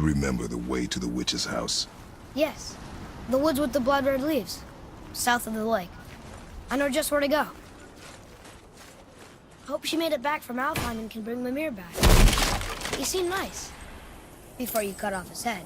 remember the way to the witch's house? Yes. The woods with the blood-red leaves. South of the lake. I know just where to go. Hope she made it back from Alfheim and can bring Mimir back. He seemed nice. Before you cut off his head.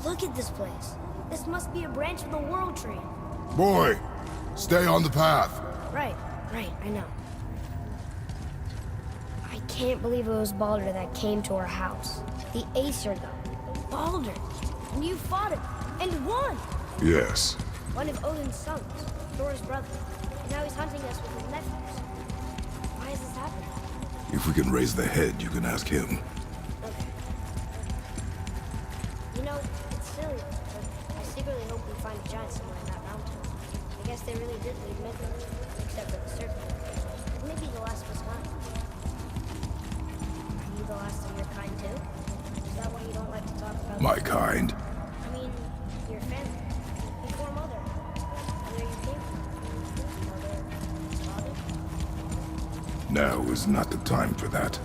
Look at this place. This must be a branch of the World Tree. Boy, stay on the path. Right, I know. I can't believe it was Baldur that came to our house. The Aesir, though. Baldur. And you fought him. And won! Yes. One of Odin's sons. Thor's brother. And now he's hunting us with his nephews. Why is this happening? If we can raise the head, you can ask him. Okay. You know, it's silly, but I secretly hope we find a giant somewhere in that mountain. I guess they really did leave Midgard, except for the serpent. Maybe the last was mine. Are you the last of your kind too? Is that why you don't like to talk about My kind. I mean, your family. Before Mother. Where you came from. Mother, father. Now is not the time for that.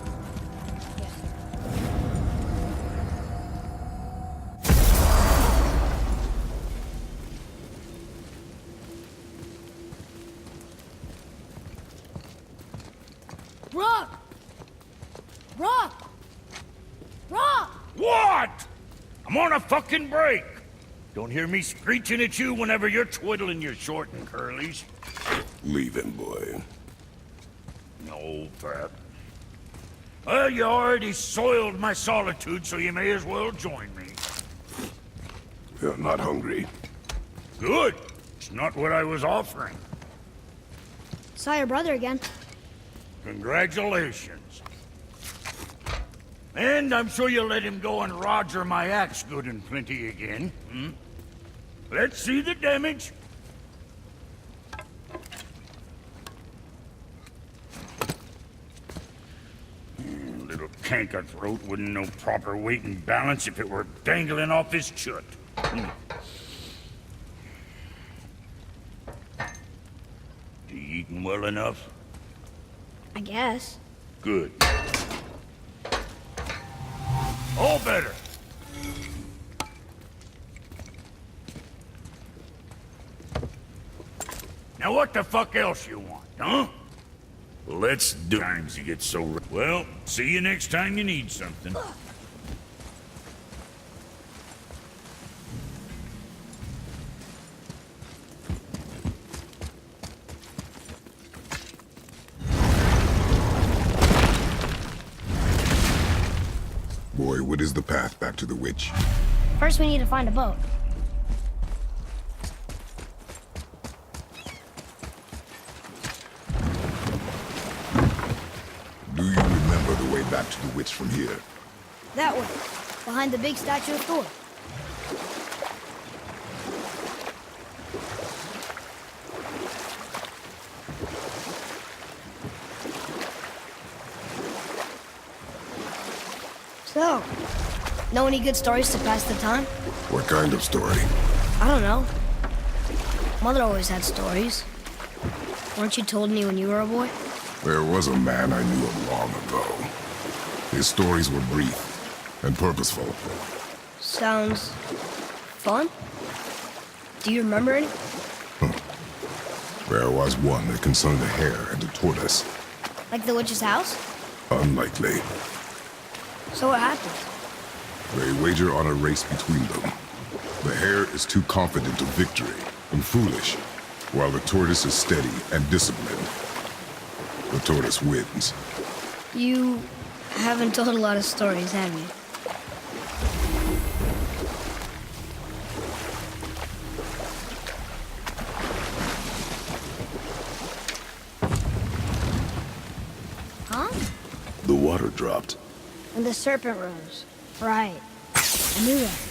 Yes, sir. Rock! Rock! Rock! What? I'm on a fucking break. Don't hear me screeching at you whenever you're twiddling your short and curlies. Leave him, boy. No, Pat. Well, you already soiled my solitude, so you may as well join me. You're not hungry. Good. It's not what I was offering. Saw your brother again. Congratulations. And I'm sure you'll let him go and Roger my axe good and plenty again. Hmm? Let's see the damage. Little canker throat wouldn't know proper weight and balance if it were dangling off his chut. You eating well enough? I guess. Good. All better. Now what the fuck else you want, huh? Let's do times you get so well, see you next time you need something. Boy, what is the path back to the witch? First we need to find a boat. Do you remember the way back to the witch from here? That way. Behind the big statue of Thor. So, know any good stories to pass the time? What kind of story? I don't know. Mother always had stories. Weren't you told any when you were a boy? There was a man I knew of long ago. His stories were brief and purposeful. Sounds fun. Do you remember any? There was one that concerned a hare and a tortoise. Like the witch's house? Unlikely. So what happened? They wager on a race between them. The hare is too confident of victory and foolish, while the tortoise is steady and disciplined. The tortoise wins. You haven't told a lot of stories, have you? water dropped. And the serpent rose. Right. I knew that.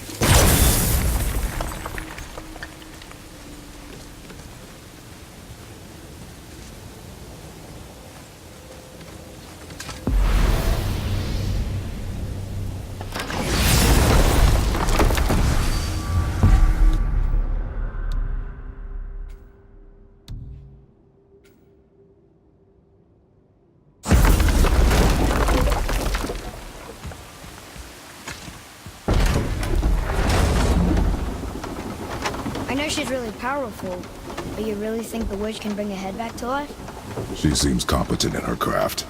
I know she's really powerful, but you really think the witch can bring a head back to life? She seems competent in her craft,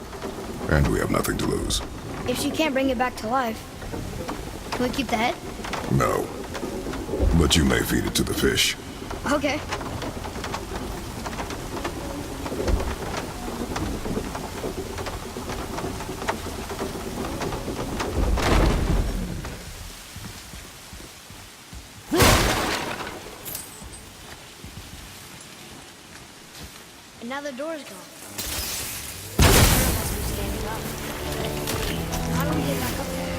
and we have nothing to lose. If she can't bring it back to life, can we keep the head? No. But you may feed it to the fish. Okay. And now the door's gone. The serpent must be standing up. How do we get back up there?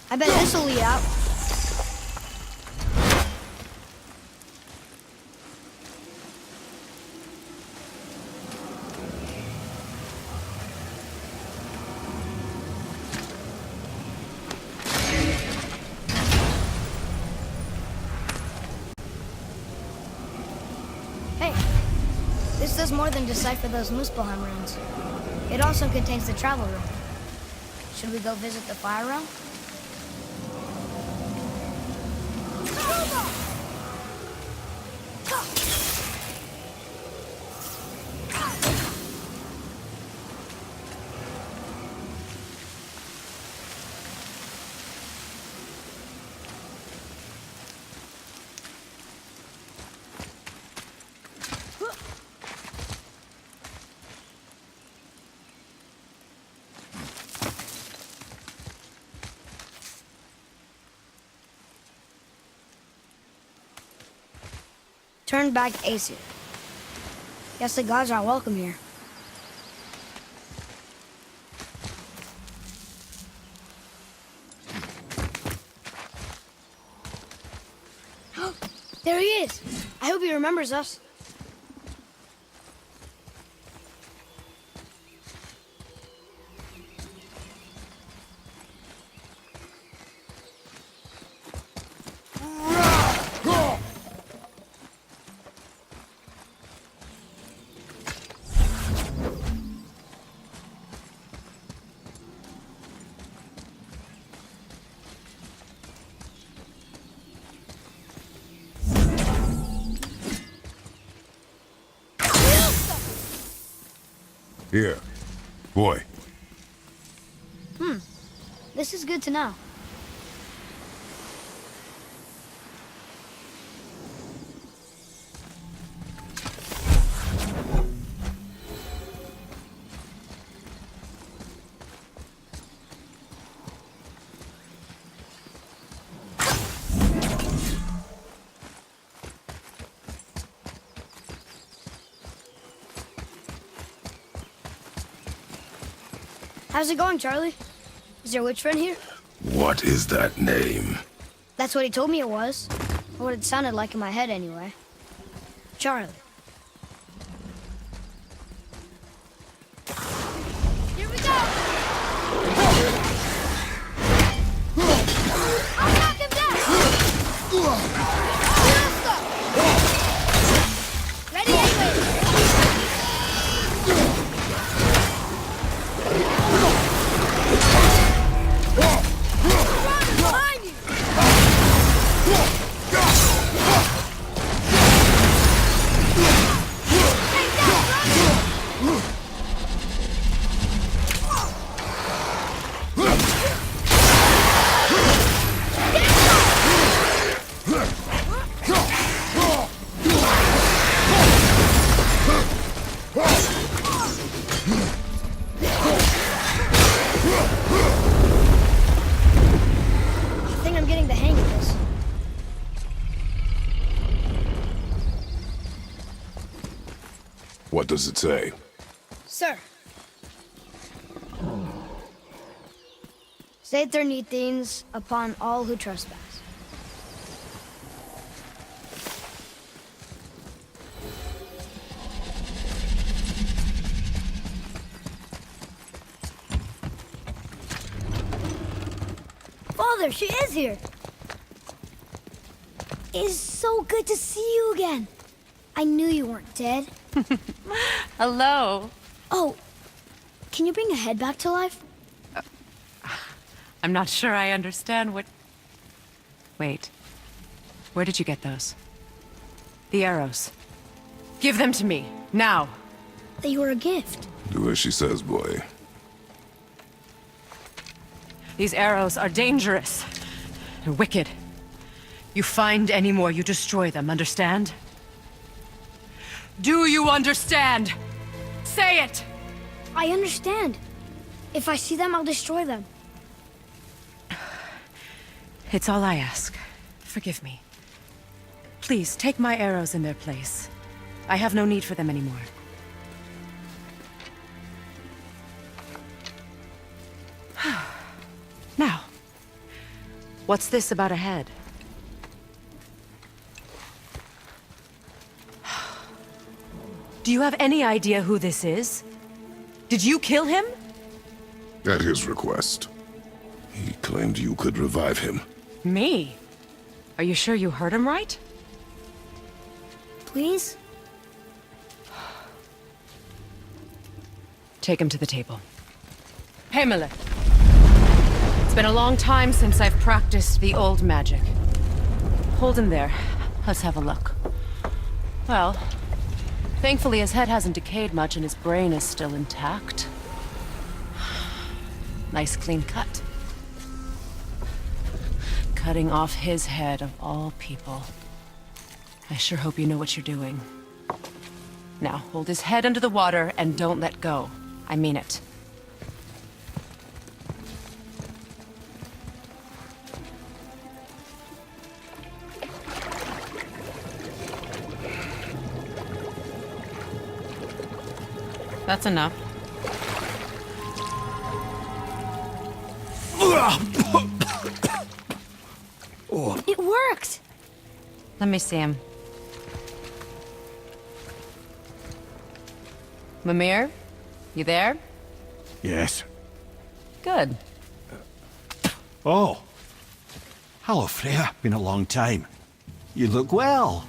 I bet this'll lead out. Hey, this does more than decipher those Muspelheim runes. It also contains the travel room. Should we go visit the fire realm? Turn back Aesir. Guess the gods aren't welcome here. There he is! I hope he remembers us. Here. Boy. This is good to know. How's it going, Charlie? Is your witch friend here? What is that name? That's what he told me it was. Or what it sounded like in my head, anyway. Charlie. Here we go! I'll knock him down! Ready, anyway! Behind you! I think I'm getting the hang of this. What does it say? Sir. Saith there need things upon all who trespass. Father, she is here. It is so good to see you again. I knew you weren't dead. Hello. Oh, can you bring a head back to life? I'm not sure I understand what... Wait. Where did you get those? The arrows. Give them to me, now. They were a gift. Do as she says, boy. These arrows are dangerous. They're wicked. You find any more, you destroy them, understand? Do you understand? Say it! I understand. If I see them, I'll destroy them. It's all I ask. Forgive me. Please, take my arrows in their place. I have no need for them anymore. Now, what's this about a head? Do you have any idea who this is? Did you kill him? At his request. He claimed you could revive him. Me? Are you sure you heard him right? Please? Take him to the table. Himmler! It's been a long time since I've practiced the old magic. Hold him there. Let's have a look. Well, thankfully his head hasn't decayed much and his brain is still intact. Nice clean cut. Cutting off his head of all people. I sure hope you know what you're doing. Now, hold his head under the water and don't let go. I mean it. That's enough. It worked! Let me see him. Mimir? You there? Yes. Good. Oh. Hello, Freya. Been a long time. You look well.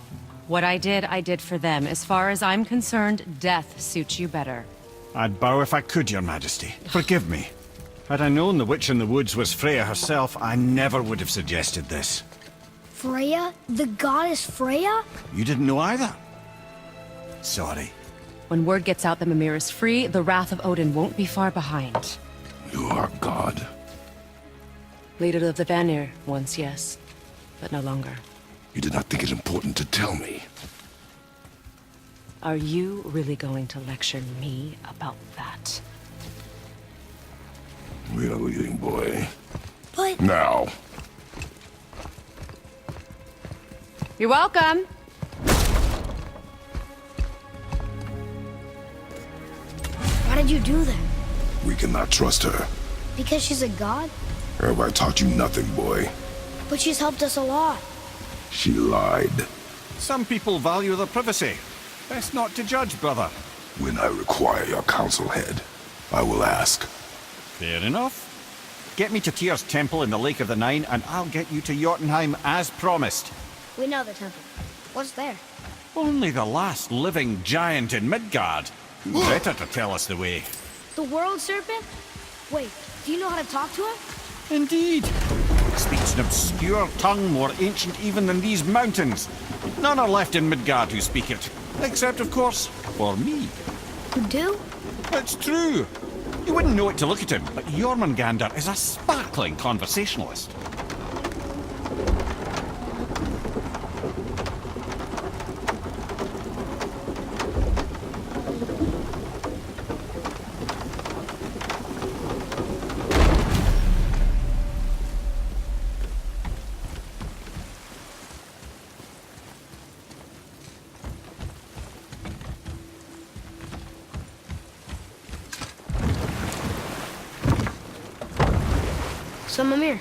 What I did for them. As far as I'm concerned, death suits you better. I'd bow if I could, Your Majesty. Forgive me. Had I known the witch in the woods was Freya herself, I never would have suggested this. Freya? The goddess Freya? You didn't know either? Sorry. When word gets out that Mimir is free, the wrath of Odin won't be far behind. You are God. Leader of the Vanir, once, yes. But no longer. You did not think it important to tell me. Are you really going to lecture me about that? We are leaving, boy. But Now. You're welcome! why did you do that? We cannot trust her. Because she's a god? Have I taught you nothing, boy? But she's helped us a lot. She lied. Some people value their privacy. Best not to judge, brother. When I require your counsel, head, I will ask. Fair enough. Get me to Tyr's temple in the Lake of the Nine, and I'll get you to Jotunheim as promised. We know the temple. What's there? Only the last living giant in Midgard. Who better to tell us the way? The world serpent? Wait, do you know how to talk to him? Indeed. Speaks an obscure tongue more ancient even than these mountains. None are left in Midgard who speak it. Except, of course, for me. You do? It's true. You wouldn't know it to look at him, but Jormungandr is a sparkling conversationalist. So, Mimir,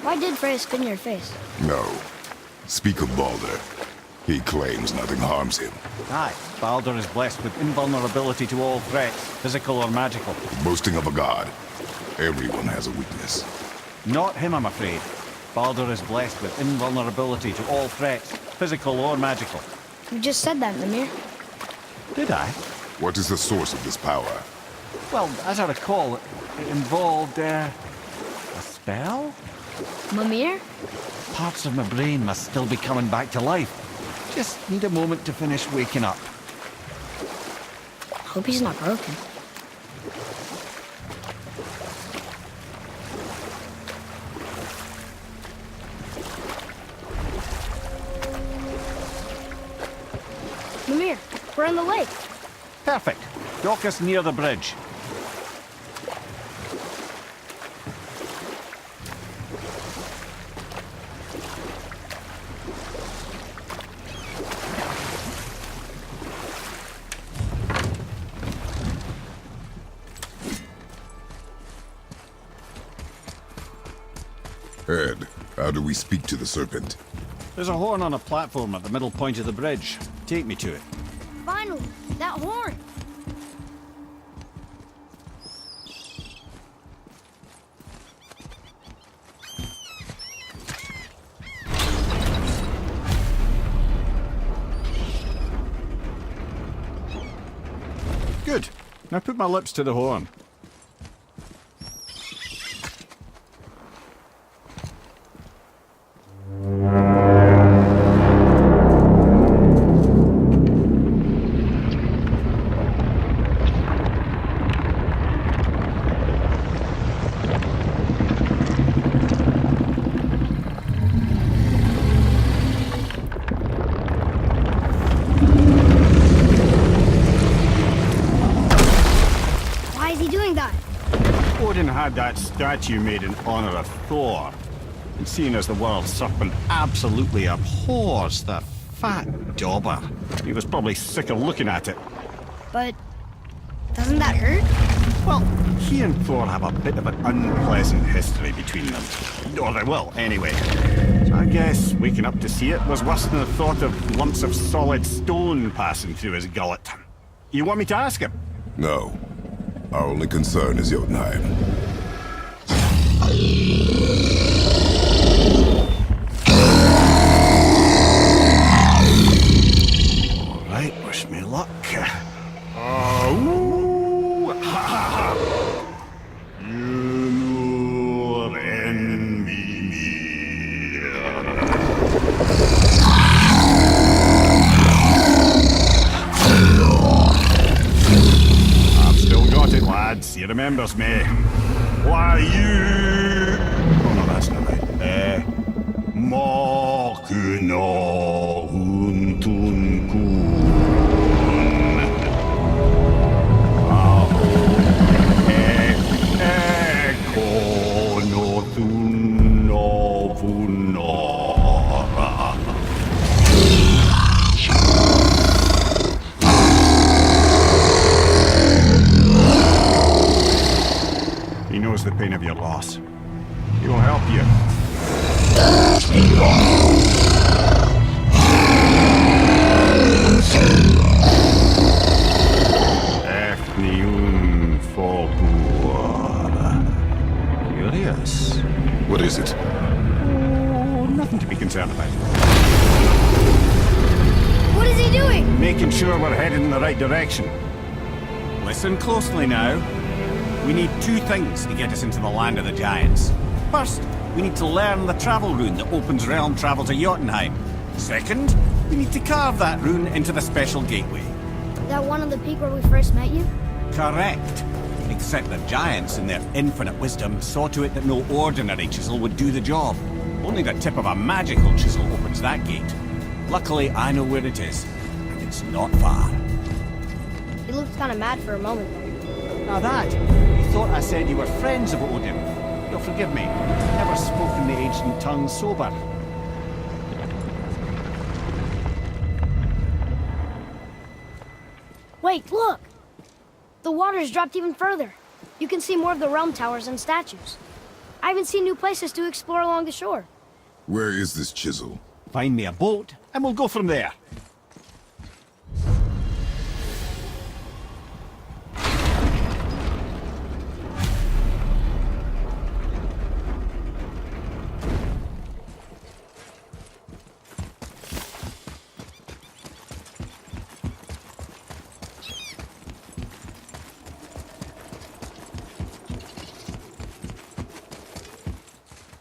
why did Freya spit in your face? No. Speak of Balder. He claims nothing harms him. Aye, Baldur is blessed with invulnerability to all threats, physical or magical. Boasting of a god. Everyone has a weakness. Not him, I'm afraid. Baldur is blessed with invulnerability to all threats, physical or magical. You just said that, Mimir. Did I? What is the source of this power? Well, as I recall, it involved, a spell? Mimir? Parts of my brain must still be coming back to life. Just need a moment to finish waking up. Hope he's not broken. Mimir, we're on the lake. Perfect. Dock us near the bridge. Ed, how do we speak to the serpent? There's a horn on a platform at the middle point of the bridge. Take me to it. Finally, that horn. Good. Now put my lips to the horn. Why is he doing that? Odin had that statue made in honor of Thor. And seeing as the world serpent absolutely abhors the fat dauber, he was probably sick of looking at it. But doesn't that hurt? Well, he and Thor have a bit of an unpleasant history between them. Or they will, anyway. So I guess waking up to see it was worse than the thought of lumps of solid stone passing through his gullet. You want me to ask him? No. Our only concern is Jotunheim. All right, wish me luck. Oh, ha ha ha. You envy me. lads. He remembers me. Why you... Oh no, that's not right. Makuna huntunkun. He knows the pain of your loss. He will help you. Efniun Folkur. Curious. What is it? Oh, nothing to be concerned about. What is he doing? Making sure we're headed in the right direction. Listen closely now. We need two things to get us into the land of the giants. First, we need to learn the travel rune that opens realm travel to Jotunheim. Second, we need to carve that rune into the special gateway. That one on the peak where we first met you? Correct. Except the giants, in their infinite wisdom, saw to it that no ordinary chisel would do the job. Only the tip of a magical chisel opens that gate. Luckily, I know where it is, and it's not far. He looked kind of mad for a moment there. Now that, you thought I said you were friends of Odin. You'll forgive me. Never spoken the ancient tongue sober. Wait, look! The water's dropped even further. You can see more of the realm towers and statues. I even see new places to explore along the shore. Where is this chisel? Find me a boat, and we'll go from there.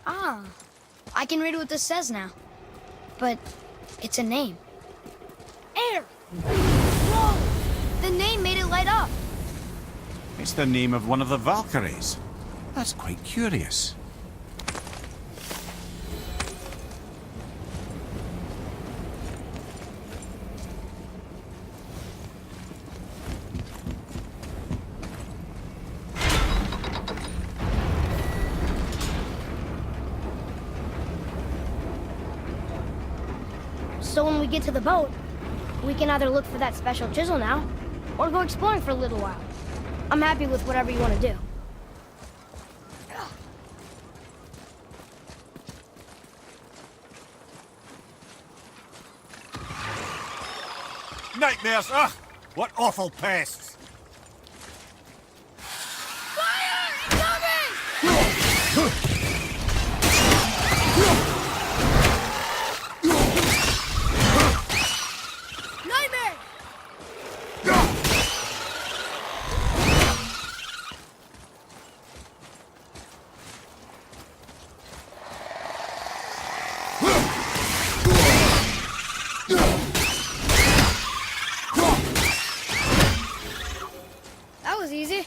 Ah, I can read what this says now. But it's a name. Air! Whoa! The name made it light up. It's the name of one of the Valkyries. That's quite curious. So when we get to the boat, we can either look for that special chisel now, or go exploring for a little while. I'm happy with whatever you want to do. Nightmares! Ugh! What awful pests! Fire! Incoming! Nightmare! That was easy.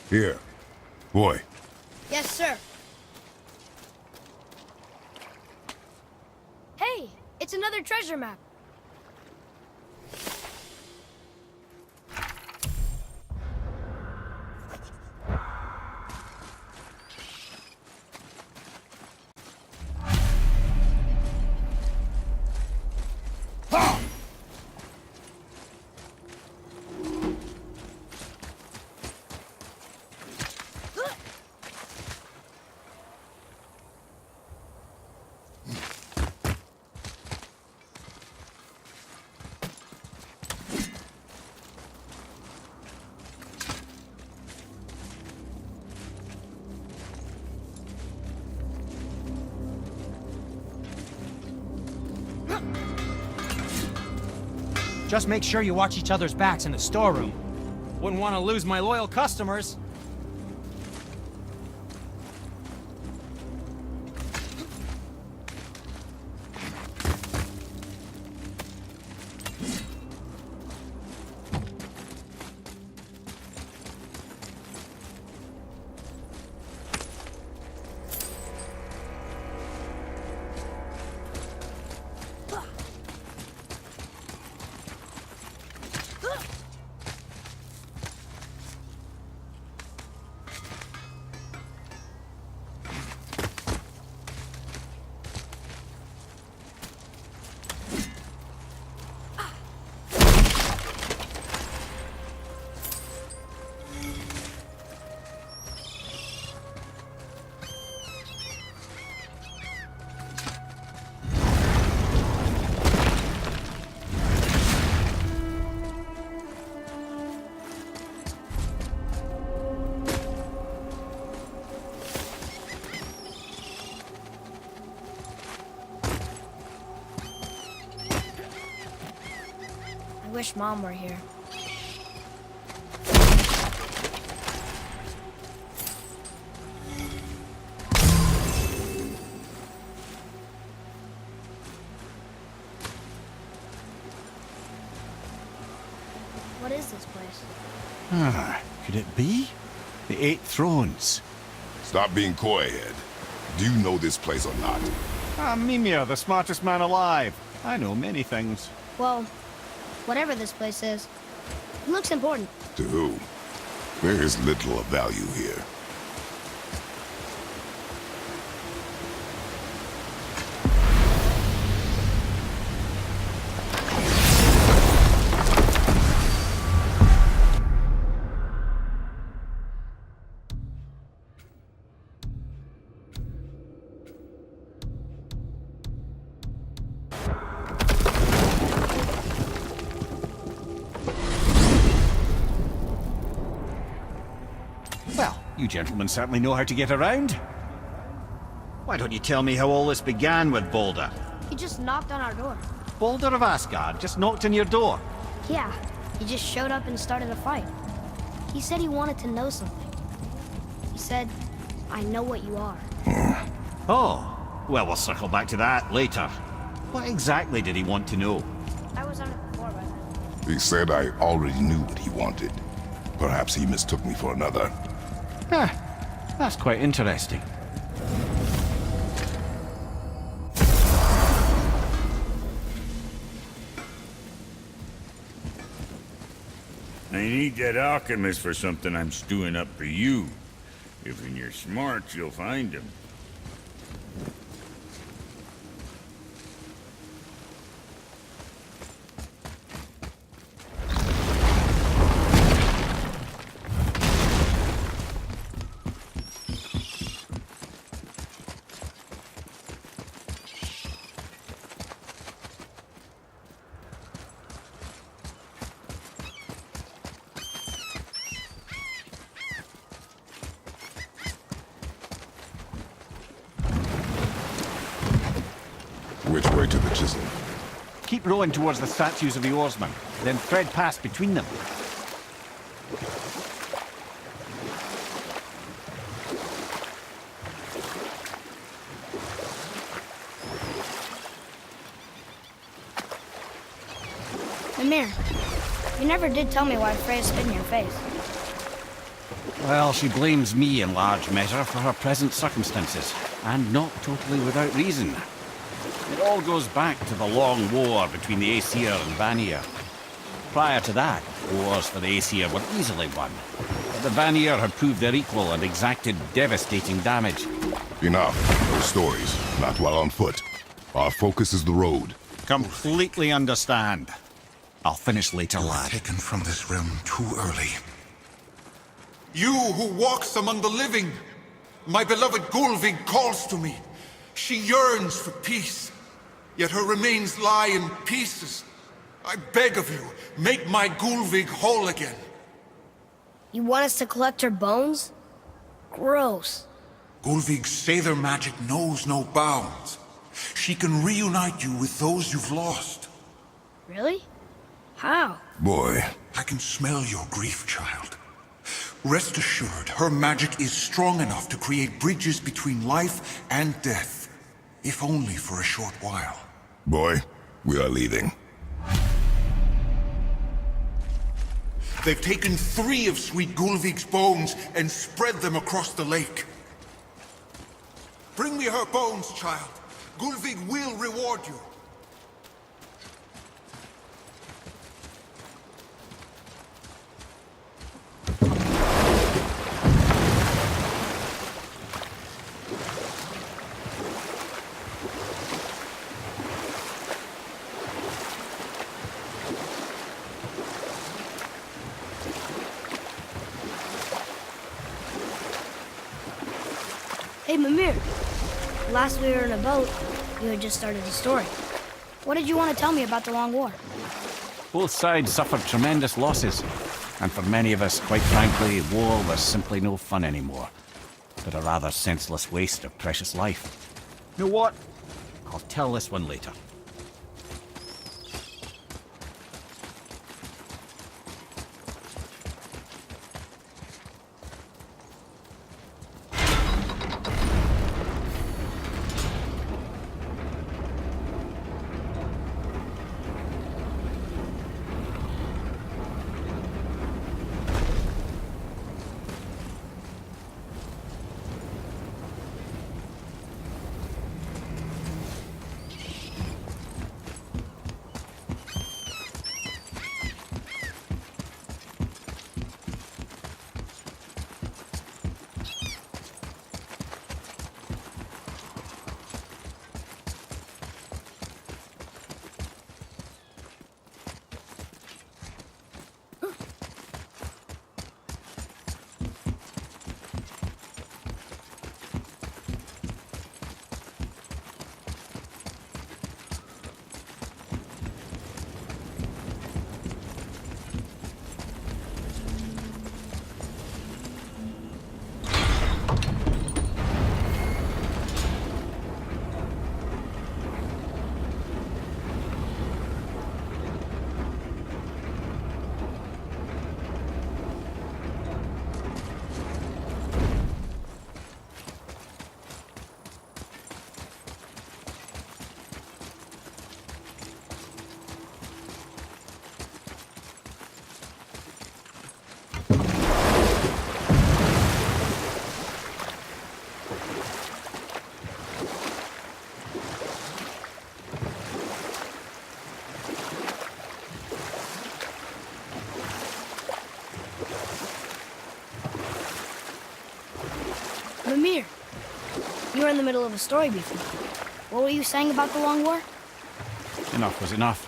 Here. Boy. Yes, sir. Hey, it's another treasure map. Just make sure you watch each other's backs in the storeroom. Wouldn't want to lose my loyal customers. wish Mom were here. What is this place? Ah, could it be? The Eight Thrones. Stop being coy, Head. Do you know this place or not? Mimir, the smartest man alive. I know many things. Well, whatever this place is, it looks important. To who? There is little of value here. Well, you gentlemen certainly know how to get around. Why don't you tell me how all this began with Balder? He just knocked on our door. Balder of Asgard just knocked on your door. Yeah, he just showed up and started a fight. He said he wanted to know something. He said, I know what you are. Oh, well, we'll circle back to that later. What exactly did he want to know? I was on it before by then. He said I already knew what he wanted. Perhaps he mistook me for another. Huh, that's quite interesting. I need that alchemist for something I'm stewing up for you. If you're smart, you'll find him. Which way to the chisel? Keep rowing towards the statues of the oarsmen, then thread past between them. Mimir, you never did tell me why Freya spit in your face. Well, she blames me in large measure for her present circumstances, and not totally without reason. It all goes back to the long war between the Aesir and Vanir. Prior to that, wars for the Aesir were easily won. But the Vanir had proved their equal and exacted devastating damage. Enough. No stories. Not while on foot. Our focus is the road. Completely understand. I'll finish later, lad. Taken from this realm too early. You who walks among the living, my beloved Gulvig calls to me. She yearns for peace, yet her remains lie in pieces. I beg of you, make my Gulvig whole again. You want us to collect her bones? Gross. Gulvig's Sather magic knows no bounds. She can reunite you with those you've lost. Really? How? Boy. I can smell your grief, child. Rest assured, her magic is strong enough to create bridges between life and death. If only for a short while. Boy, we are leaving. They've taken 3 of Sweet Gulvig's bones and spread them across the lake. Bring me her bones, child. Gulvig will reward you. Hey, Mimir. Last we were in a boat, you had just started a story. What did you want to tell me about the Long War? Both sides suffered tremendous losses. And for many of us, quite frankly, war was simply no fun anymore. But a rather senseless waste of precious life. You know what? I'll tell this one later. were in the middle of a story before. What were you saying about the Long War? Enough was enough.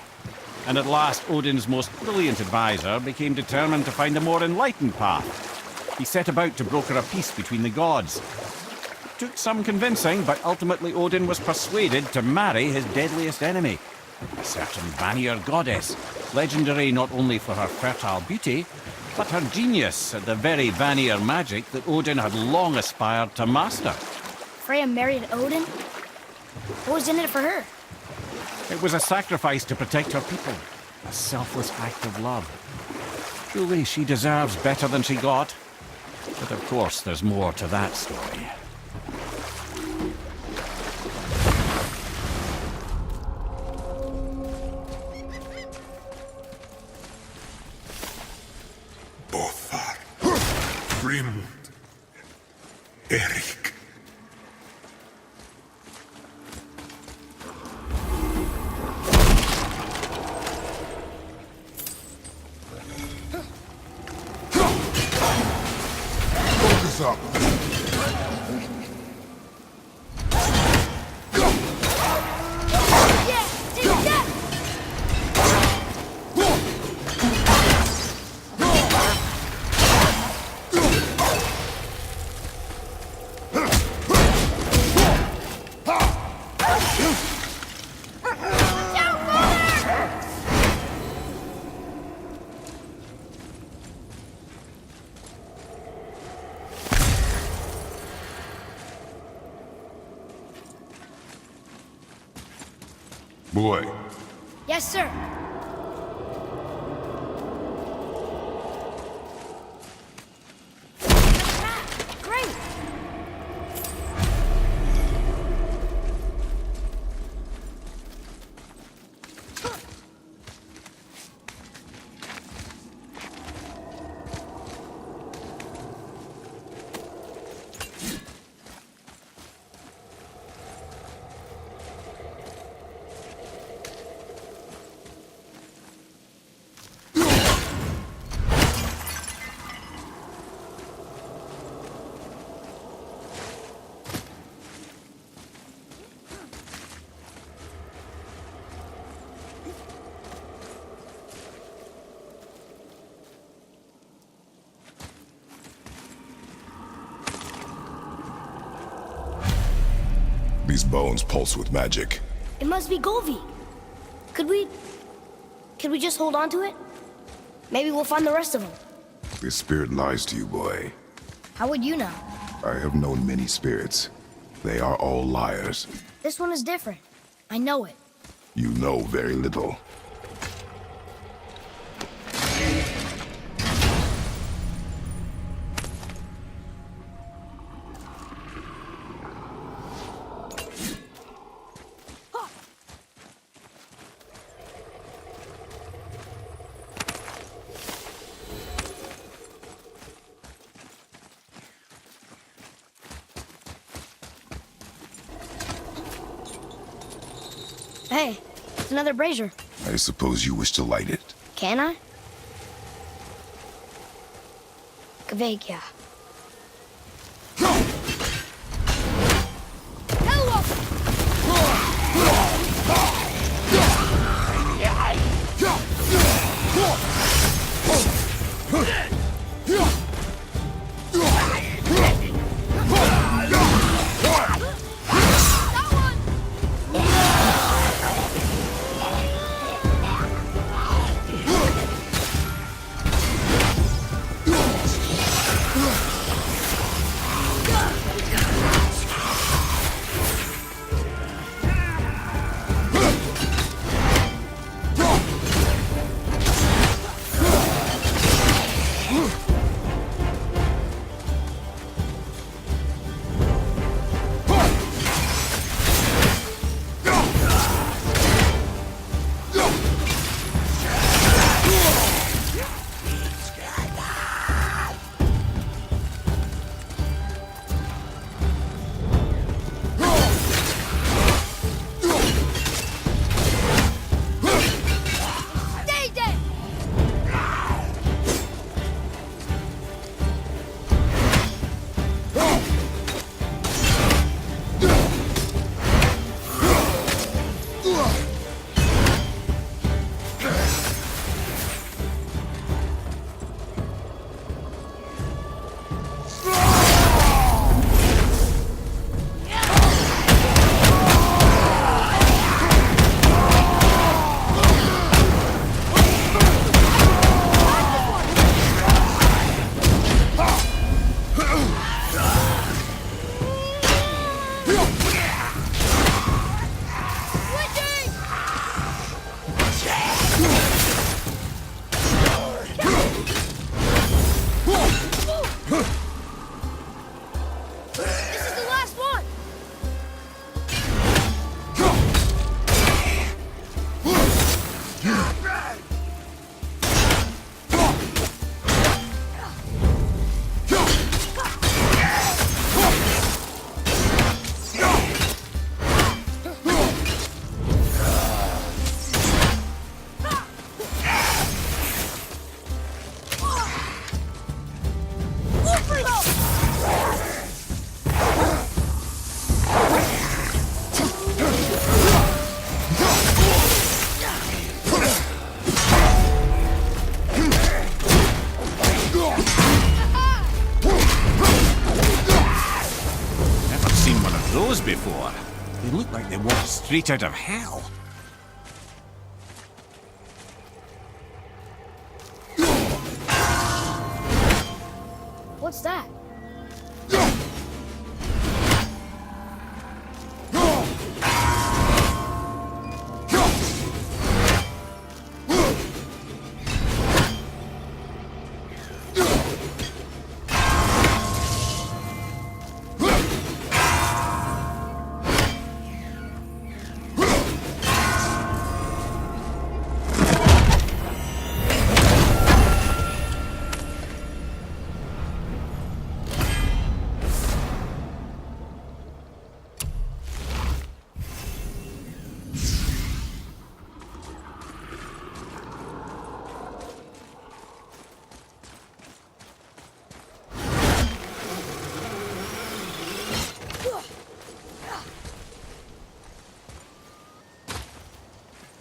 And at last, Odin's most brilliant advisor became determined to find a more enlightened path. He set about to broker a peace between the gods. Took some convincing, but ultimately Odin was persuaded to marry his deadliest enemy, a certain Vanir goddess, legendary not only for her fertile beauty, but her genius at the very Vanir magic that Odin had long aspired to master. Freya married Odin? What was in it for her? It was a sacrifice to protect her people, a selfless act of love. Truly, she deserves better than she got. But of course, there's more to that story. Bothar, Grimund, Erik. Focus up. Yeah! Take that! Boy, Yes, sir. Great! these bones pulse with magic. It must be Golvi. Could we just hold on to it? Maybe we'll find the rest of them. This spirit lies to you, boy. How would you know? I have known many spirits. They are all liars. This one is different. I know it. You know very little. Hey, it's another brazier. I suppose you wish to light it. Can I? Kveikja. straight out of hell. What's that?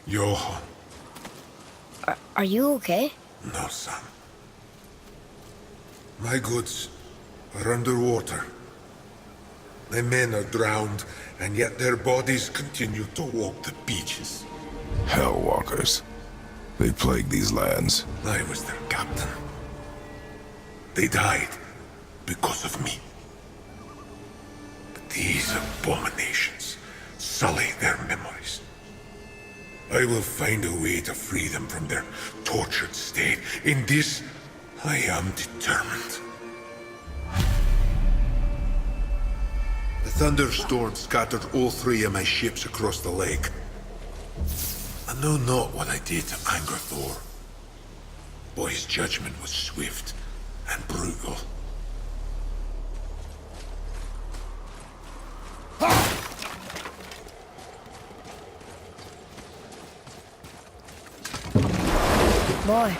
Johan. Are you okay? No, son. My goods are underwater. My men are drowned, and yet their bodies continue to walk the beaches. Hellwalkers. They plague these lands. I was their captain. They died because of me. But these abominations sully their memories. I will find a way to free them from their tortured state. In this, I am determined. The thunderstorm scattered all 3 of my ships across the lake. I know not what I did to anger Thor. But his judgment was swift and brutal. Boy,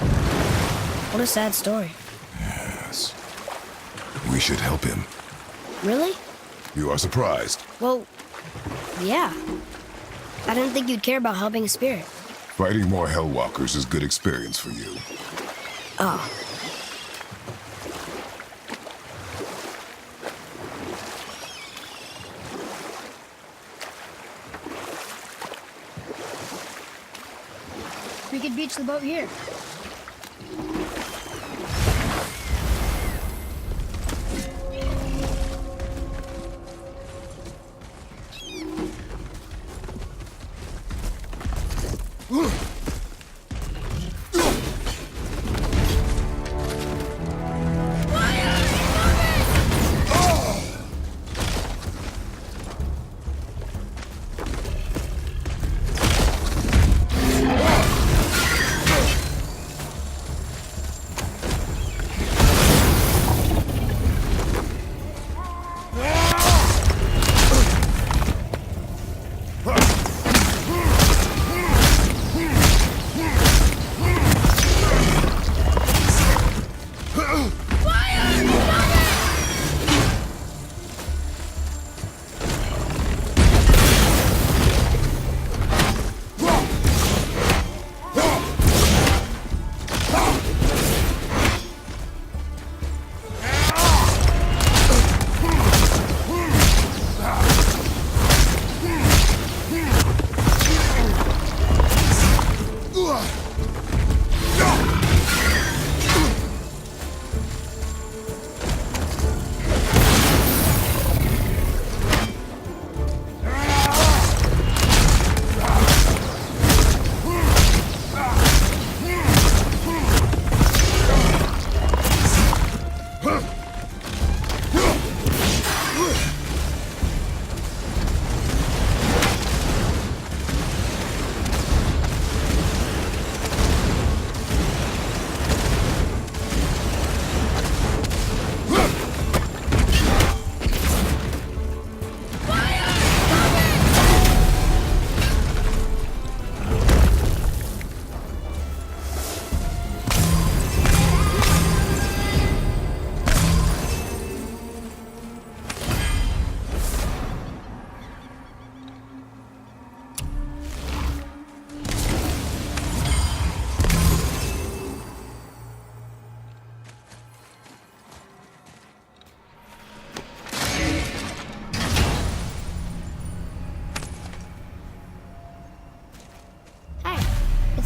what a sad story. Yes. We should help him. Really? You are surprised. Well, yeah. I didn't think you'd care about helping a spirit. Fighting more Hellwalkers is good experience for you. Oh. We could beach the boat here.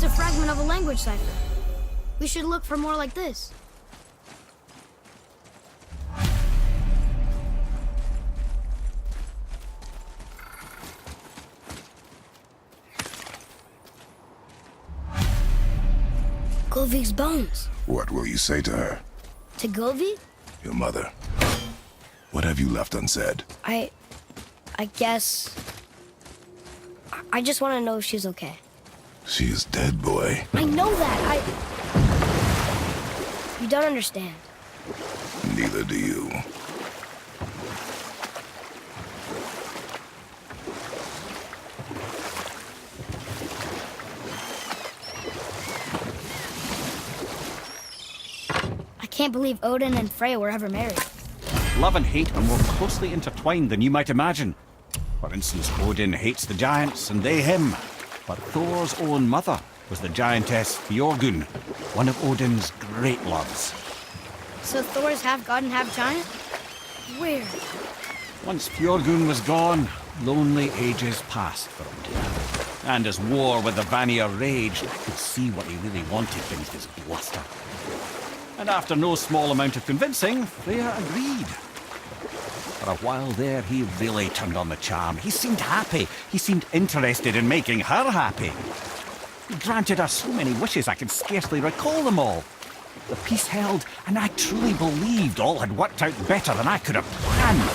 It's a fragment of a language cipher. We should look for more like this. Govig's bones. What will you say to her? To Govig? Your mother. What have you left unsaid? I guess... I just want to know if she's okay. She is dead, boy. I know that, You don't understand. Neither do you. I can't believe Odin and Freya were ever married. Love and hate are more closely intertwined than you might imagine. For instance, Odin hates the giants and they him. But Thor's own mother was the giantess Fjorgun, one of Odin's great loves. So Thor's half god and half giant? Weird. Once Fjorgun was gone, lonely ages passed for Odin. And as war with the Vanir raged, I could see what he really wanted beneath his bluster. And after no small amount of convincing, Freya agreed. For a while there, he really turned on the charm. He seemed happy. He seemed interested in making her happy. He granted her so many wishes I could scarcely recall them all. The peace held, and I truly believed all had worked out better than I could have planned.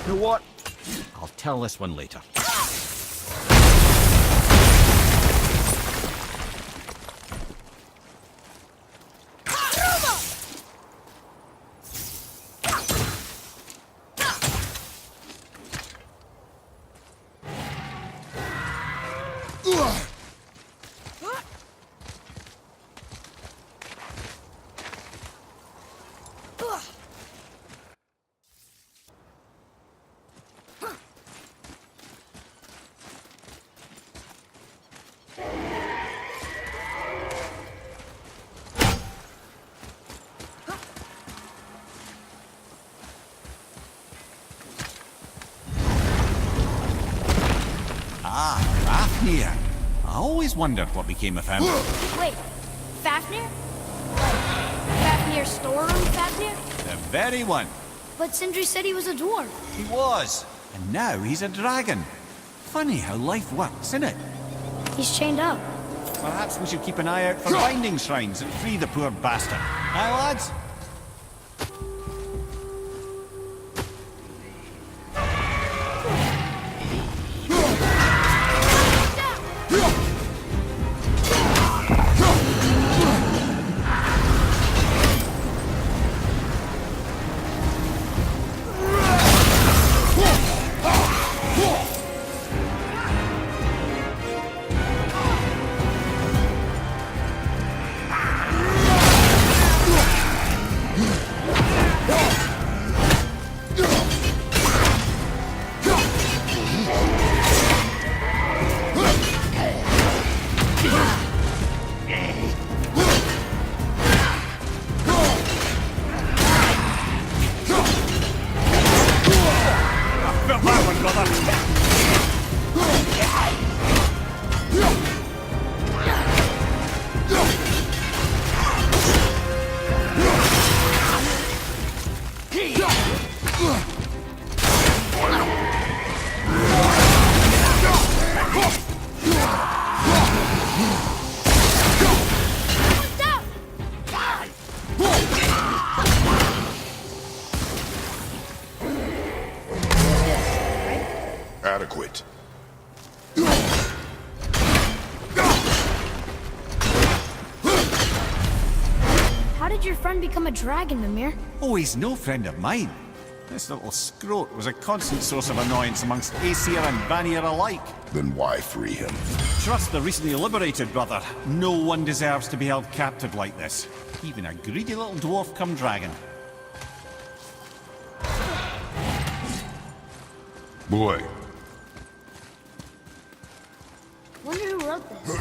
You know what? I'll tell this one later. Fafnir. I always wondered what became of him. Wait, Fafnir? Like, Fafnir's storeroom Fafnir? The very one. But Sindri said he was a dwarf. He was. And now he's a dragon. Funny how life works, isn't it? He's chained up. Perhaps we should keep an eye out for binding shrines and free the poor bastard. Aye, lads? Adequate. How did your friend become a dragon, Mimir? Oh, he's no friend of mine. This little scrote was a constant source of annoyance amongst Aesir and Vanir alike. Then why free him? Trust the recently liberated, brother. No one deserves to be held captive like this. Even a greedy little dwarf come dragon. Boy. Wonder who wrote this.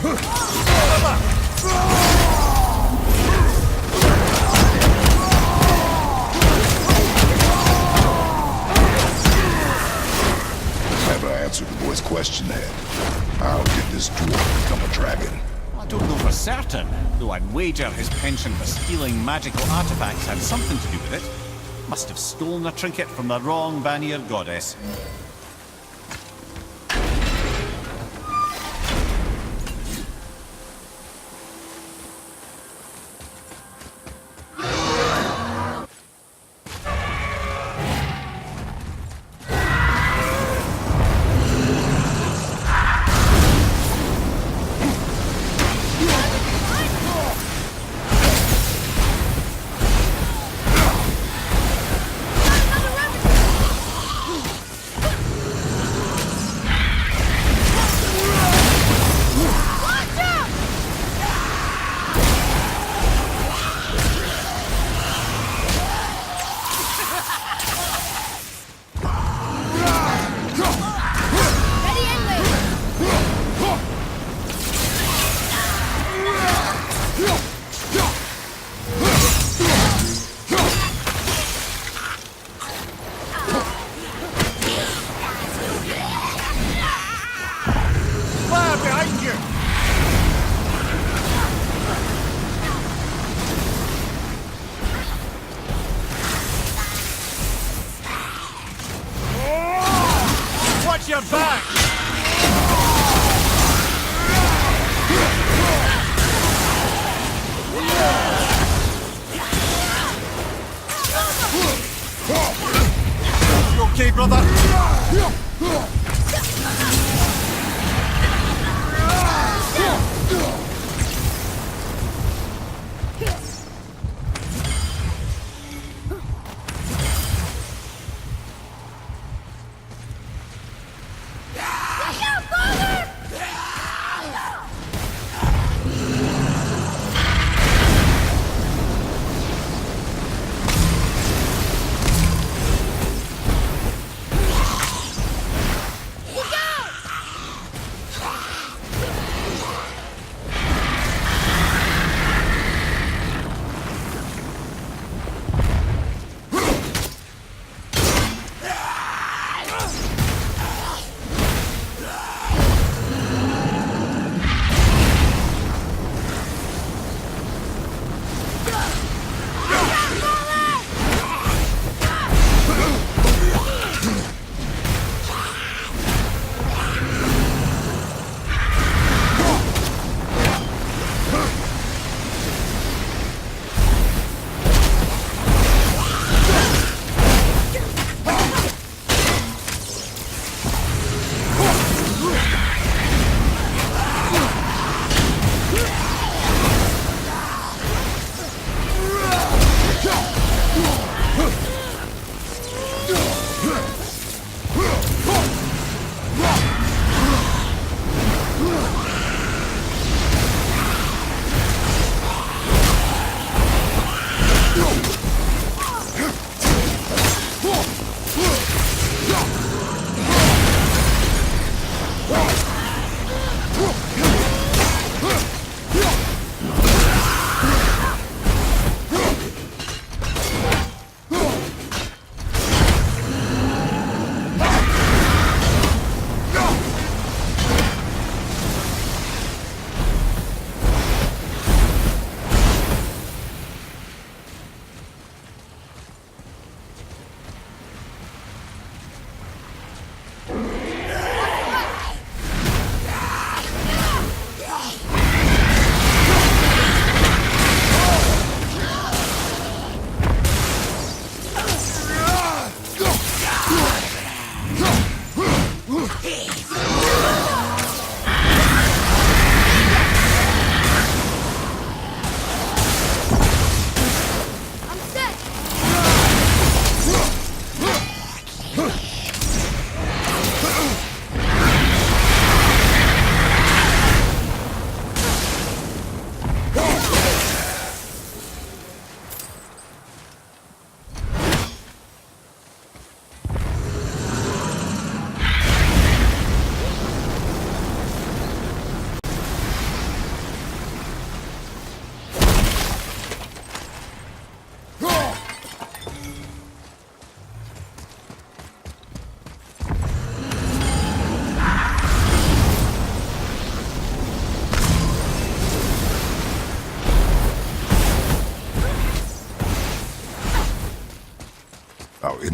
Never answered the boy's question then. How did this dwarf become a dragon? I don't know for certain, though I'd wager his penchant for stealing magical artifacts had something to do with it. Must have stolen a trinket from the wrong Vanir goddess.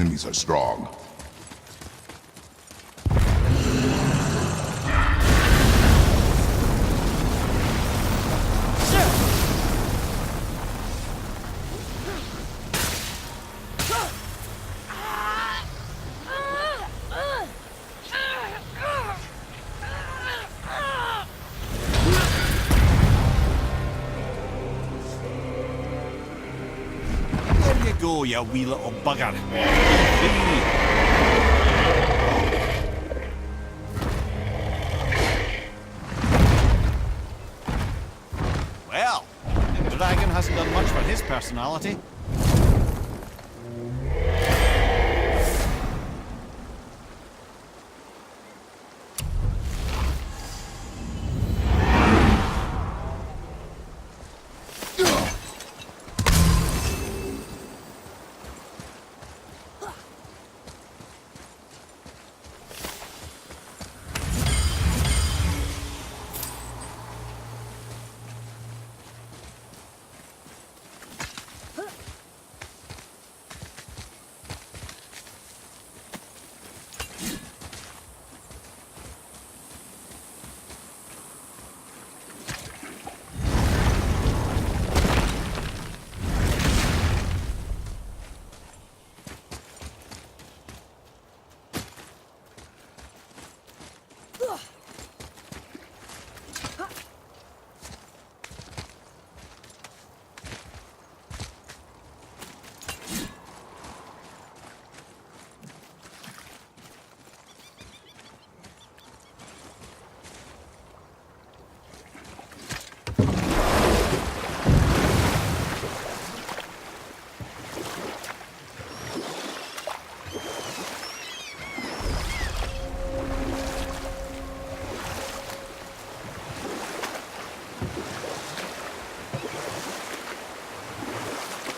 enemies are strong. There you go, you wee little bugger. Well, the dragon hasn't done much for his personality.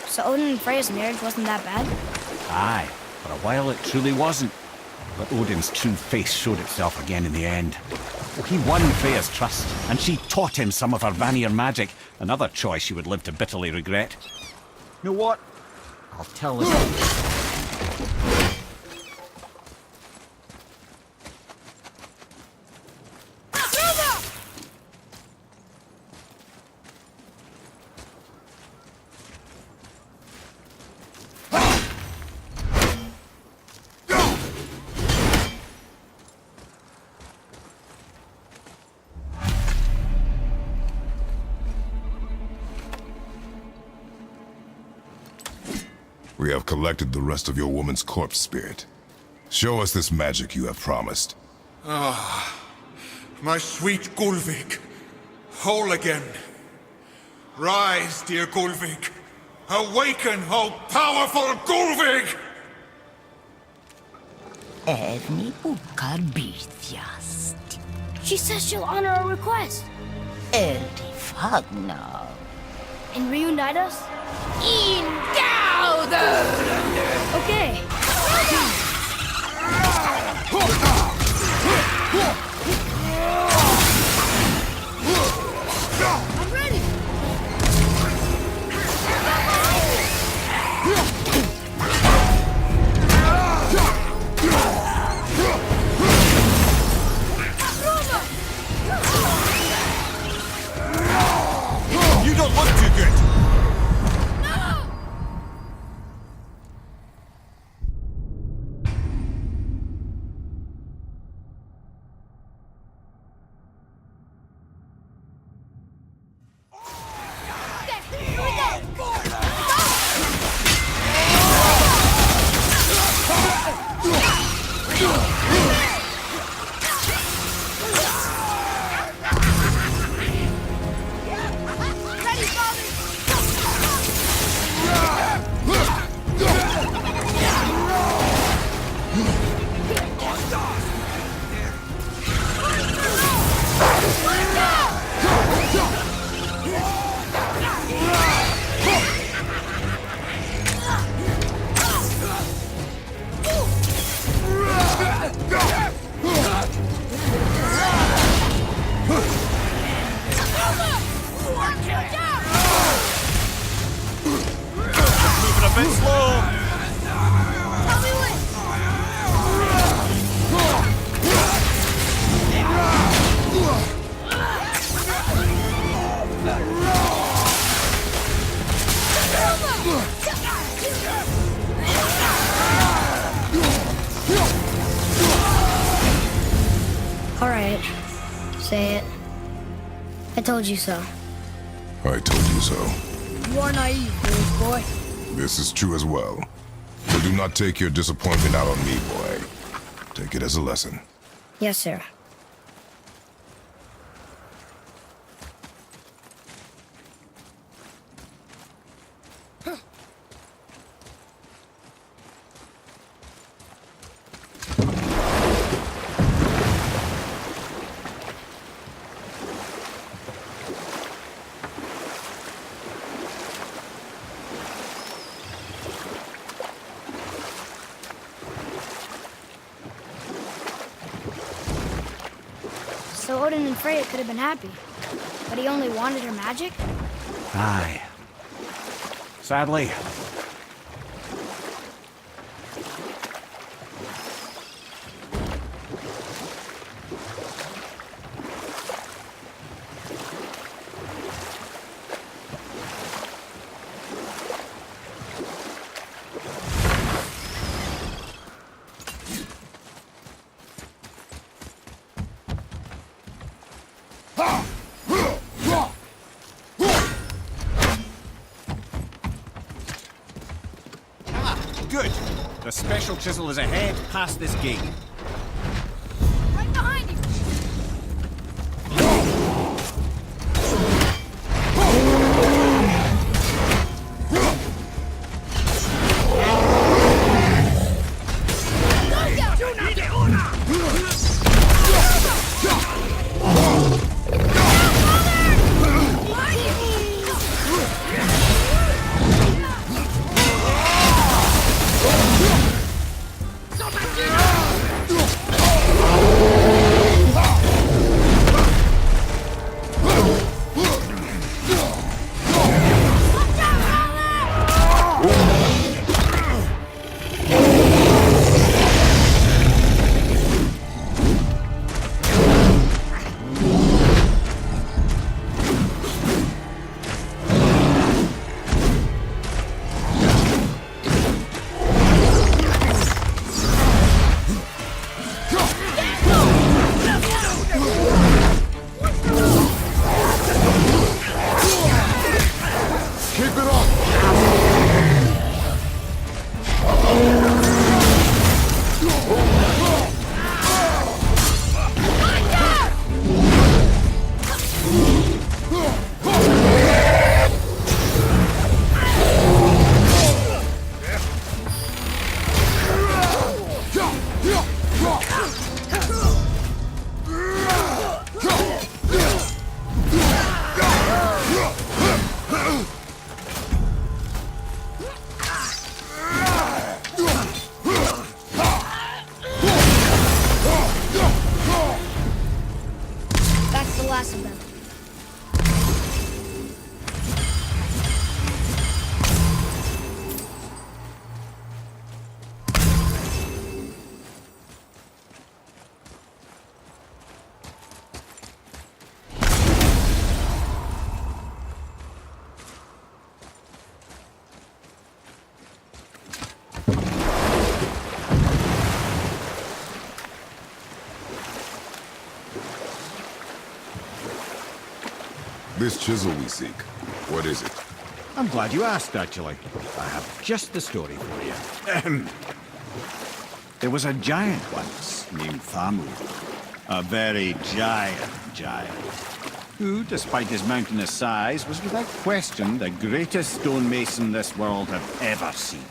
So Odin and Freya's marriage wasn't that bad? Aye, for a while it truly wasn't. But Odin's true face showed itself again in the end. He won Freya's trust, and she taught him some of her Vanir magic, another choice he would live to bitterly regret. You know what? I'll tell this. We have collected the rest of your woman's corpse spirit. Show us this magic you have promised. My sweet Gulvik, whole again. Rise, dear Gulvik. Awaken, O powerful Gulvik! Evni bukar bitjast. She says she'll honor our request Eldi fagnar. and reunite us? Okay. I'm ready. You don't look too good. Moving a bit slow. Help me All right. Say it. I told you so. I told you so. You are naive, foolish boy. This is true as well. So do not take your disappointment out on me, boy. Take it as a lesson. Yes, sir. So Odin and Freya could have been happy, but he only wanted her magic? Aye. Sadly. Good. The special chisel is ahead, past this gate. Right behind you! That's the last of them. This chisel we seek, what is it? I'm glad you asked, actually. I have just the story for you. Ahem. There was a giant once named Thamur. A very giant, who, despite his mountainous size, was without question the greatest stonemason this world had ever seen.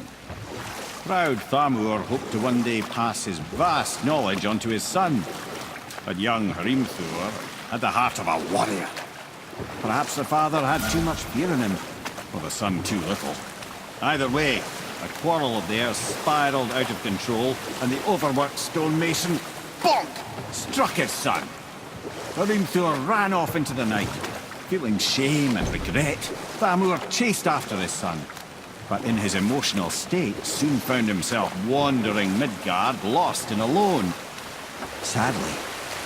Proud Thamur hoped to one day pass his vast knowledge onto his son. But young Hrimthur had the heart of a warrior. Perhaps the father had too much fear in him, or the son too little. Either way, a quarrel of theirs spiraled out of control, and the overworked stonemason, bonk, struck his son. Hrimthur ran off into the night. Feeling shame and regret, Thamur chased after his son. But in his emotional state, soon found himself wandering Midgard, lost and alone. Sadly,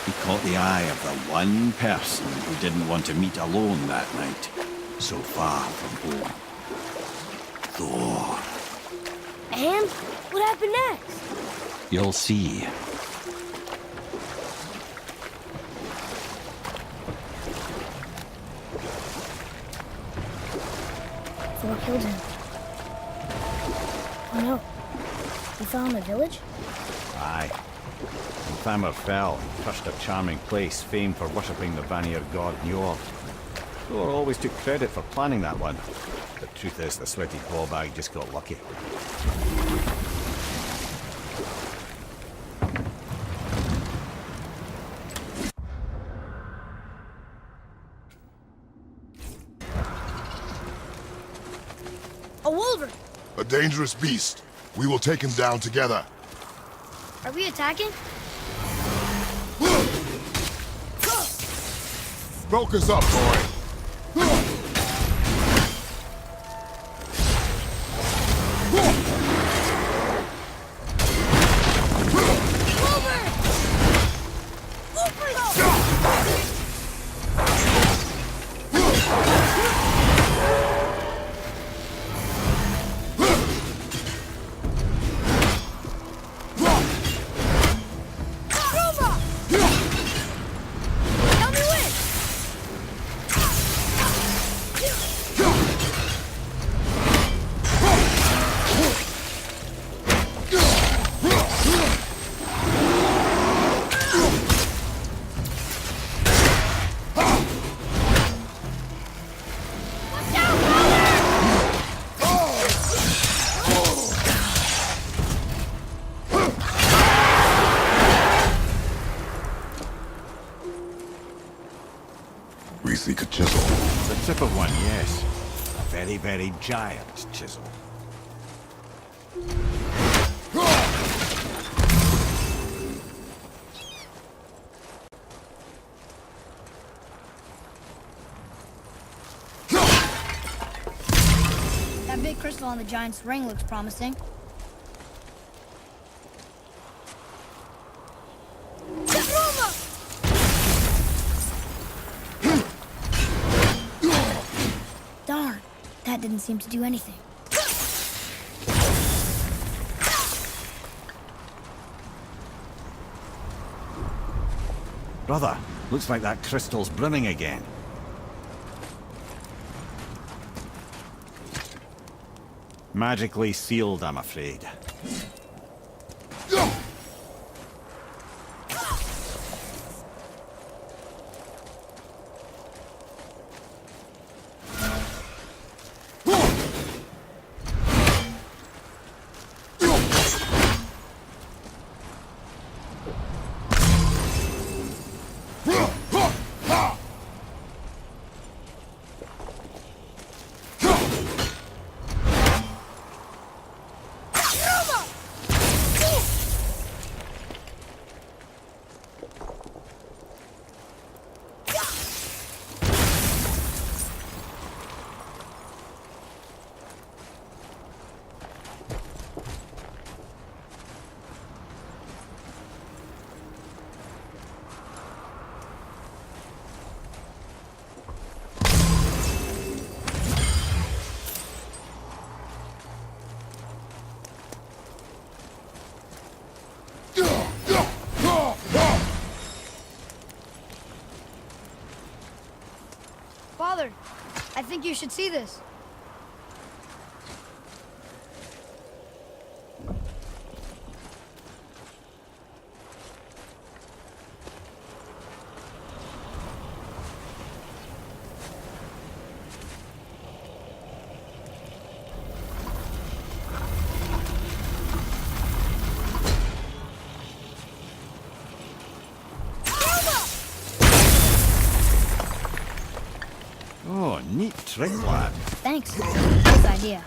He caught the eye of the one person who didn't want to meet alone that night, so far from home. Thor. And what happened next? You'll see. Thor killed him. Oh no. He fell in the village? Aye. When Thamur fell, he crushed a charming place famed for worshipping the Vanir god Njord. Thor always took credit for planning that one. The truth is, the sweaty ballbag just got lucky. A wolverine! A dangerous beast. We will take him down together. Are we attacking? Focus up, boy. We seek a chisel. The tip of one, yes. A very, very giant chisel. That big crystal on the giant's ring looks promising. Darn, that didn't seem to do anything. Brother, looks like that crystal's brimming again. Magically sealed, I'm afraid. Father, I think you should see this. Oh, neat trick, lad. Thanks. Good idea.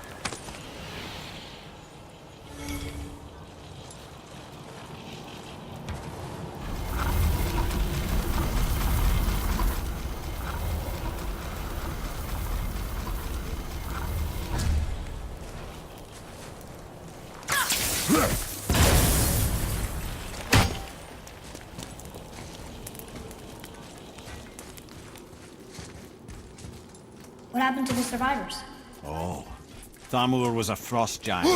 What happened to the survivors? Oh, Thamur was a frost giant.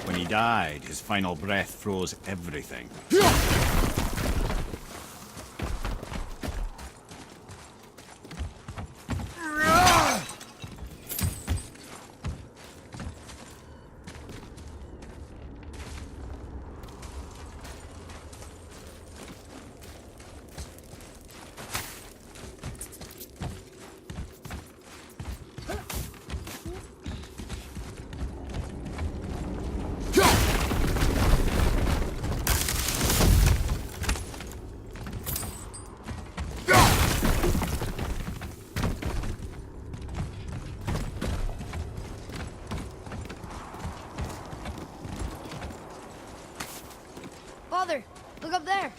When he died, his final breath froze everything. Father, look up there.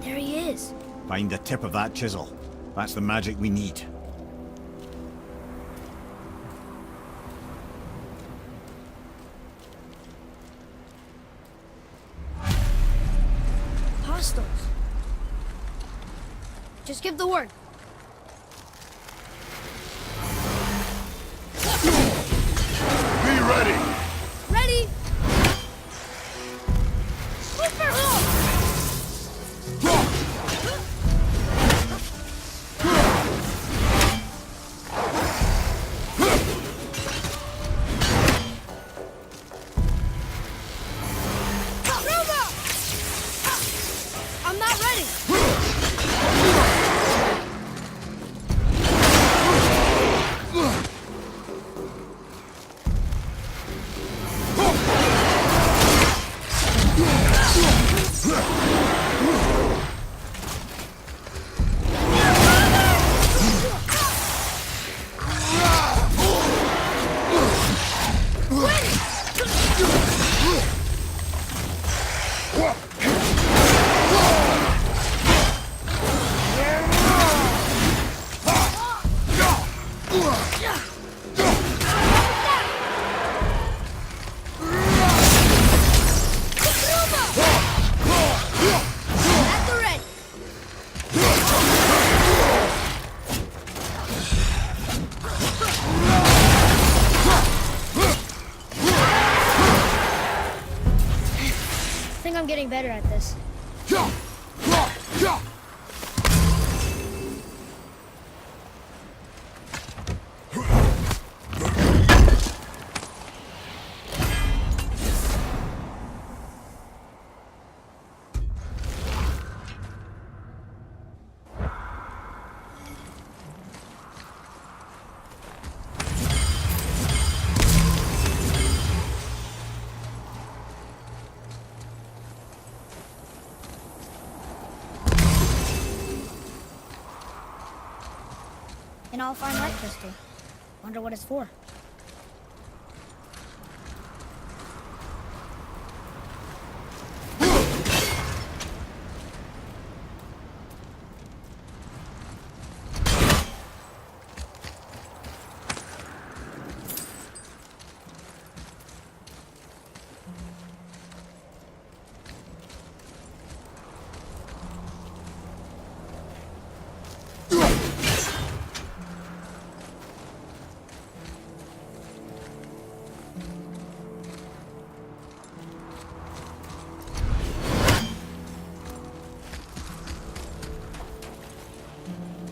There he is. Find the tip of that chisel. That's the magic we need. Hostiles. Just give the word. Be ready! Ready? Super! I'm not ready. At the ready. I think I'm getting better at this. An all-fine light crystal. Wonder what it's for.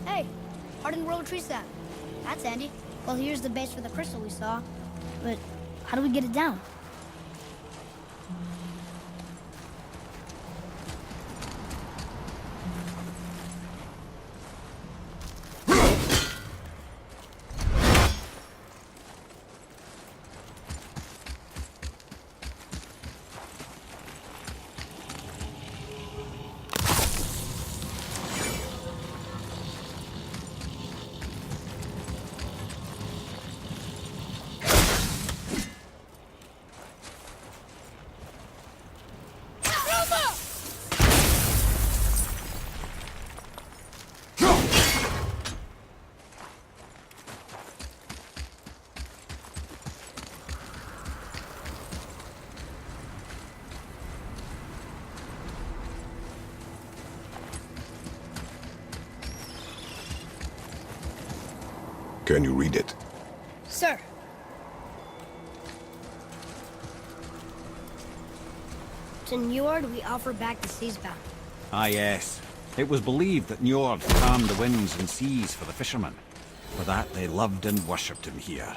Hey, hardened roller tree sap. That's handy. Well, here's the base for the crystal we saw. But how do we get it down? Can you read it? Sir. To Njord we offer back the seas bound. Ah, yes. It was believed that Njord calmed the winds and seas for the fishermen. For that, they loved and worshipped him here.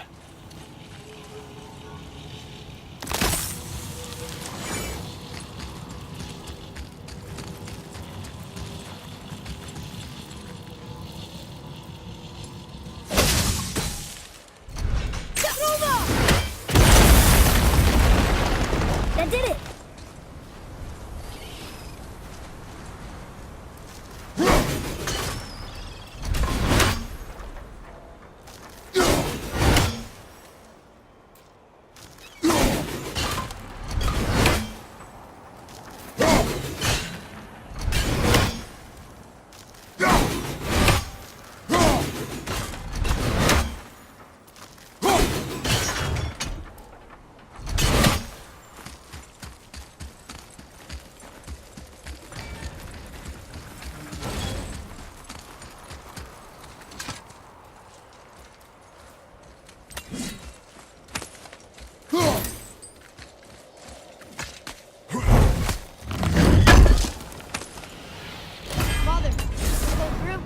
That did it! Father, go through.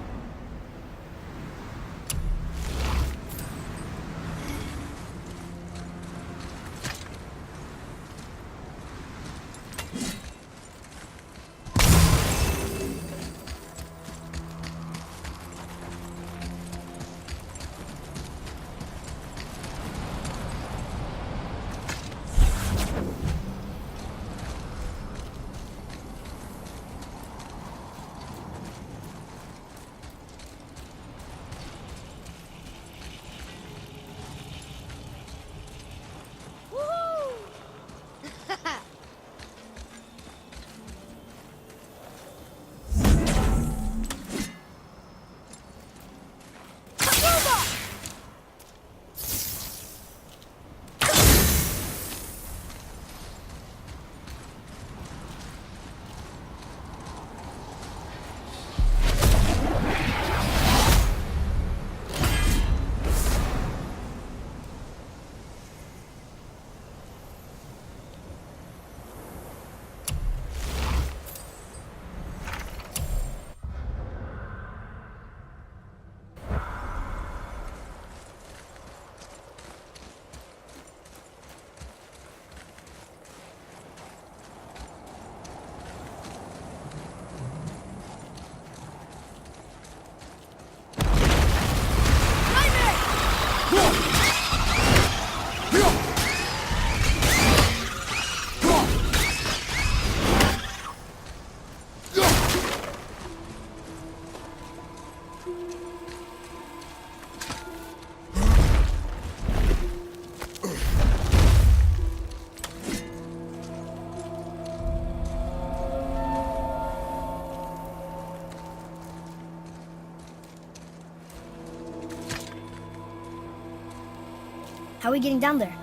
How are we getting down there?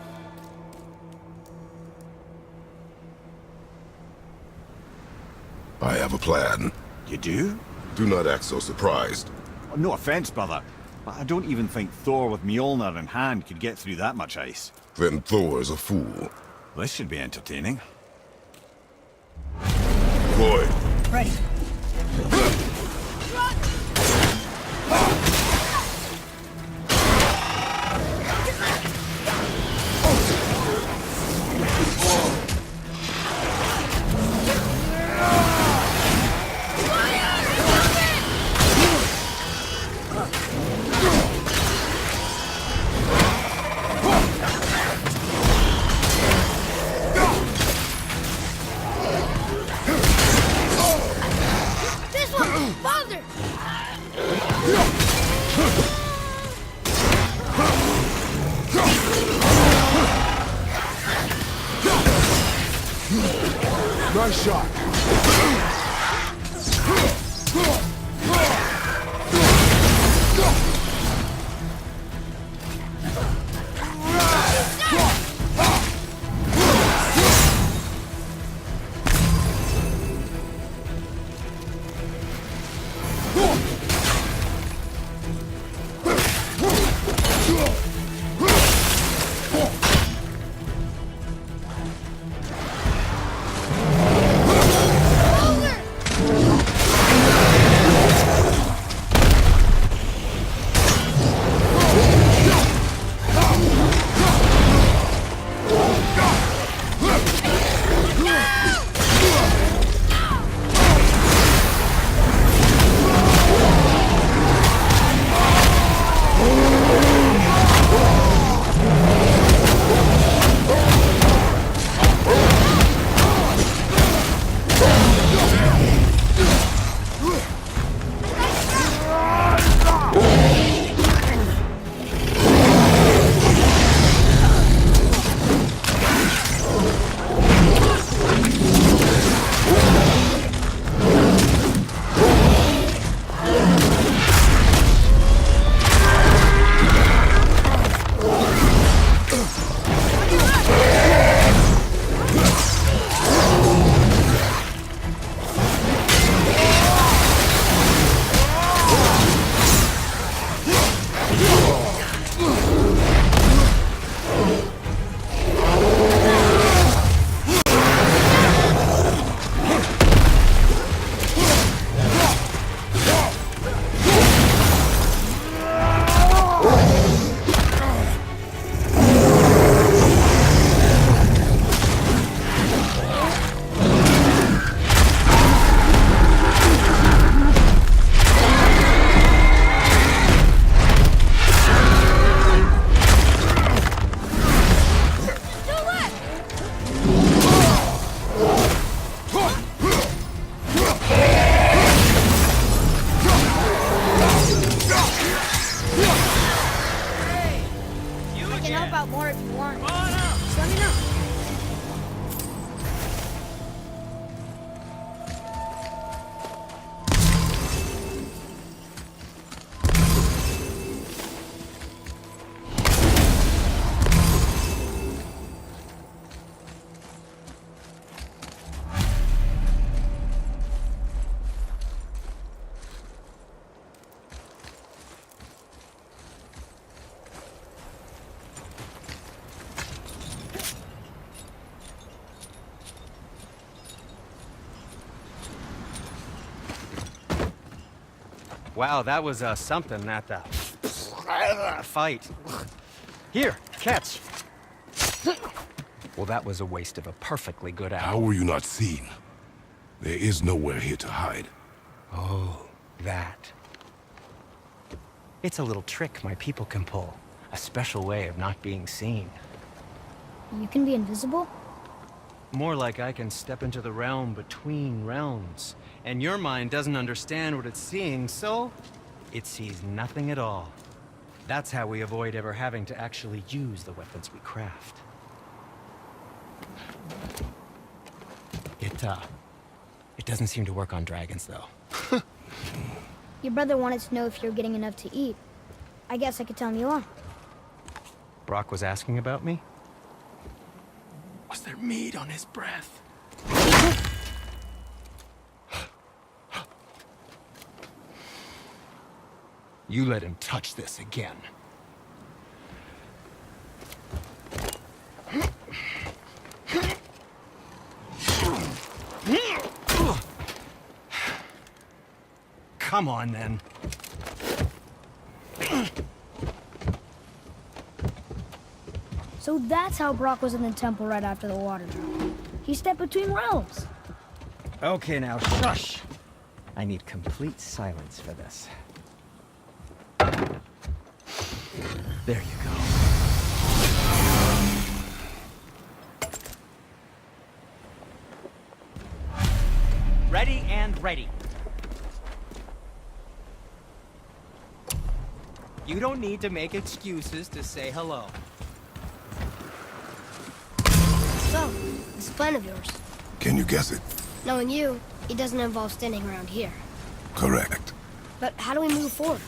I have a plan. You do? Do not act so surprised. No offense, brother, but I don't even think Thor with Mjolnir in hand could get through that much ice. Then Thor's a fool. This should be entertaining. Boy. Ready. This one! Father! Nice shot. can help out more if you want. Come on out! Just let me know. Wow, that was something at the fight. Here, catch. Well, that was a waste of a perfectly good How hour. were you not seen? There is nowhere here to hide. Oh, that. It's a little trick my people can pull. A special way of not being seen. You can be invisible? More like I can step into the realm between realms. And your mind doesn't understand what it's seeing, so it sees nothing at all. That's how we avoid ever having to actually use the weapons we craft. It doesn't seem to work on dragons, though. Your brother wanted to know if you're getting enough to eat. I guess I could tell him you are. Brock was asking about me? Was there meat on his breath? You let him touch this again. Come on, then. So that's how Brock was in the temple right after the water drop. He stepped between realms. Okay, now, shush! I need complete silence for this. There you go. Ready and ready. You don't need to make excuses to say hello. So, this plan of yours. Can you guess it? Knowing you, it doesn't involve standing around here. Correct. But how do we move forward?